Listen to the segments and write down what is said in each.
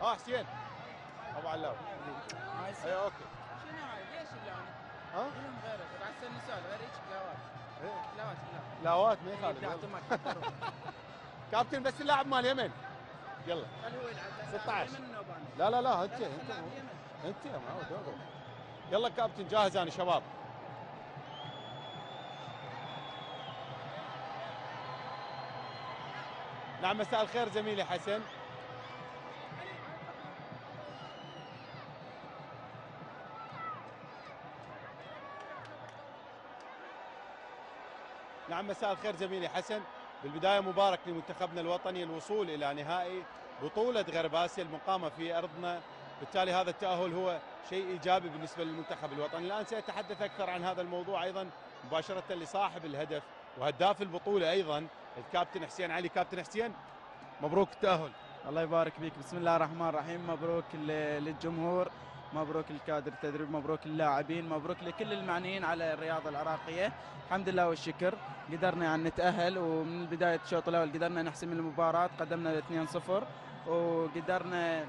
حسين ابو علاوي. اي اوكي. شنو هاي؟ ليش اللون؟ ها؟ لون غيره، بعد سن سؤال غير هيك كلاوات. كلاوات لاوات ما يخالف. كابتن بس اللاعب مال اليمن. يلا. خل هو يلعب 16. اليمن النوباني. لا انت يا معود. يلا كابتن جاهز انا شباب. نعم مساء الخير زميلي حسن. نعم مساء الخير زميلي حسن. بالبداية مبارك لمنتخبنا الوطني الوصول إلى نهائي بطولة غرب آسيا المقامة في أرضنا، بالتالي هذا التأهل هو شيء إيجابي بالنسبة للمنتخب الوطني. الآن سأتحدث أكثر عن هذا الموضوع أيضا مباشرة لصاحب الهدف وهداف البطولة أيضا الكابتن حسين علي. كابتن حسين مبروك التأهل. الله يبارك فيك. بسم الله الرحمن الرحيم. مبروك للجمهور، مبروك للكادر التدريب، مبروك للاعبين، مبروك لكل المعنيين على الرياضة العراقية. الحمد لله والشكر قدرنا يعني نتأهل، ومن بداية الشوط الأول قدرنا نحسم المباراة، قدمنا 2-0 وقدرنا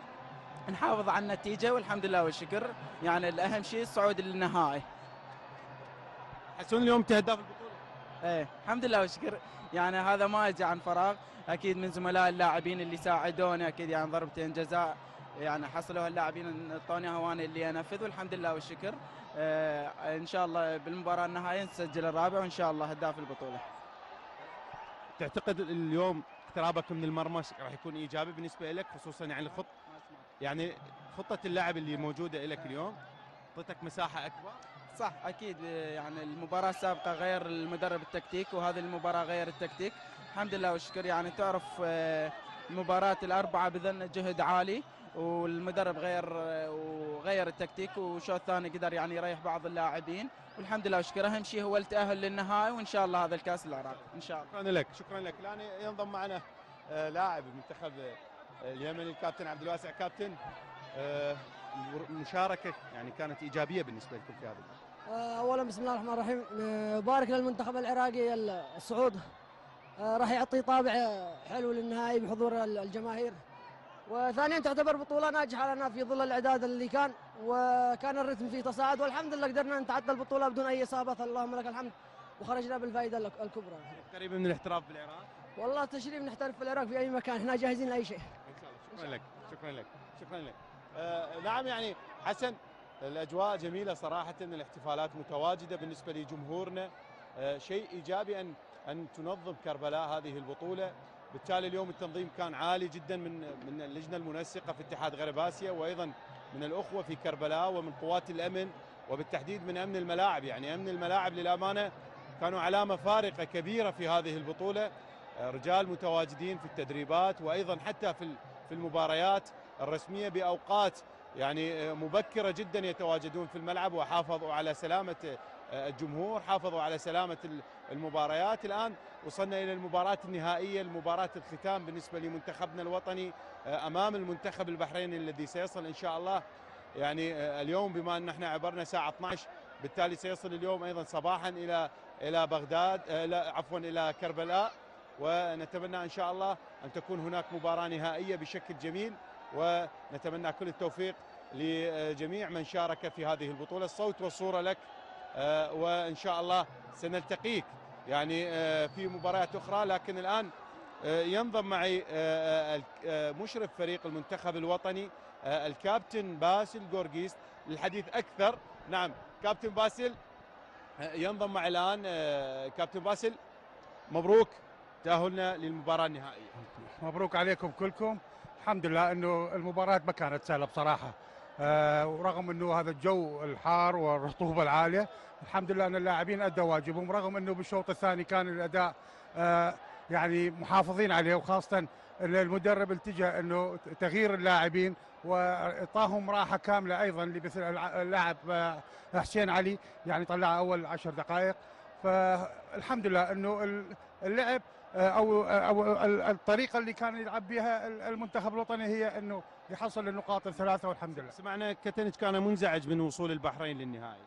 نحافظ على النتيجة والحمد لله والشكر. يعني الأهم شيء الصعود للنهائي. حسون اليوم هداف البطولة. ايه الحمد لله والشكر. يعني هذا ما اجى عن فراغ، اكيد من زملاء اللاعبين اللي ساعدوني، اكيد يعني ضربتين جزاء يعني حصلوها اللاعبين اعطوني وانا اللي انفذ، والحمد لله والشكر. ان شاء الله بالمباراه النهائيه نسجل الرابع وان شاء الله هداف البطوله. تعتقد اليوم اقترابك من المرمى راح يكون ايجابي بالنسبه لك، خصوصا يعني خطه اللعب اللي موجوده لك اليوم اعطتك مساحه اكبر؟ صح اكيد. يعني المباراه السابقه غير المدرب التكتيك، وهذه المباراه غير التكتيك. الحمد لله والشكر. يعني تعرف المباراه الاربعه بذلنا جهد عالي، والمدرب وغير التكتيك، والشوط الثاني قدر يعني يريح بعض اللاعبين، والحمد لله والشكر. اهم شيء هو التاهل للنهائي، وان شاء الله هذا الكاس العراق ان شاء الله. شكرا لك. الان ينضم معنا لاعب المنتخب اليمني الكابتن عبد الواسع. كابتن المشاركه يعني كانت ايجابيه بالنسبه لكم في هذا. اولا بسم الله الرحمن الرحيم، مبارك للمنتخب العراقي الصعود. راح يعطي طابع حلو للنهائي بحضور الجماهير، وثانيا تعتبر بطوله ناجحه لنا في ظل الاعداد اللي كان، وكان الرتم فيه تصاعد، والحمد لله قدرنا نتعدى البطوله بدون اي اصابه، اللهم لك الحمد، وخرجنا بالفائده الكبرى. قريبه من الاحتراف بالعراق؟ والله تشريف نحترف في العراق في اي مكان، احنا جاهزين لاي شيء ان شاء الله. شكرا لك. نعم يعني حسن الاجواء جميله صراحه، الاحتفالات متواجده بالنسبه لجمهورنا، شيء ايجابي ان تنظم كربلاء هذه البطوله. بالتالي اليوم التنظيم كان عالي جدا من اللجنه المنسقه في اتحاد غرب اسيا، وايضا من الاخوه في كربلاء، ومن قوات الامن، وبالتحديد من امن الملاعب. يعني امن الملاعب للامانه كانوا علامه فارقه كبيره في هذه البطوله، رجال متواجدين في التدريبات، وايضا حتى في المباريات الرسميه باوقات يعني مبكره جدا يتواجدون في الملعب، وحافظوا على سلامه الجمهور، حافظوا على سلامه المباريات. الان وصلنا الى المباراه النهائيه، المباراه الختام بالنسبه لمنتخبنا الوطني امام المنتخب البحريني الذي سيصل ان شاء الله يعني اليوم، بما ان احنا عبرنا ساعه 12، بالتالي سيصل اليوم ايضا صباحا الى بغداد، عفوا الى كربلاء، ونتمنى ان شاء الله ان تكون هناك مباراه نهائيه بشكل جميل، ونتمنى كل التوفيق لجميع من شارك في هذه البطوله. الصوت والصوره لك، وان شاء الله سنلتقيك يعني في مباريات اخرى. لكن الان ينضم معي مشرف فريق المنتخب الوطني الكابتن باسل قورقيس للحديث اكثر. نعم كابتن باسل ينضم معي الان. كابتن باسل مبروك تأهلنا للمباراة النهائية. مبروك عليكم كلكم. الحمد لله انه المباراة ما كانت سهلة بصراحة، ورغم انه هذا الجو الحار والرطوبة العالية، الحمد لله ان اللاعبين ادوا واجبهم، رغم انه بالشوط الثاني كان الاداء يعني محافظين عليه، وخاصة ان المدرب التجأ انه تغيير اللاعبين واعطاهم راحة كاملة ايضا لمثل اللاعب حسين علي، يعني طلع اول 10 دقائق. فالحمد لله انه اللعب او الطريقه اللي كان يلعب بها المنتخب الوطني هي انه يحصل النقاط الثلاثه، والحمد لله. سمعنا كتنج كان منزعج من وصول البحرين للنهائي.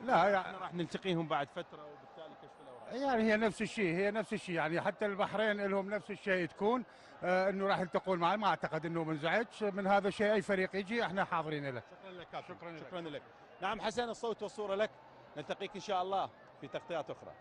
لا يعني راح نلتقيهم بعد فتره، وبالتالي كشف يعني هي نفس الشيء، هي نفس الشيء، يعني حتى البحرين لهم نفس الشيء تكون انه راح يلتقون معي، ما اعتقد انه منزعج من هذا الشيء، اي فريق يجي احنا حاضرين له. شكرا لك كابتن. شكرا لك. شكرا لك. نعم حسن، الصوت والصورة لك، نلتقيك ان شاء الله في تغطيات اخرى.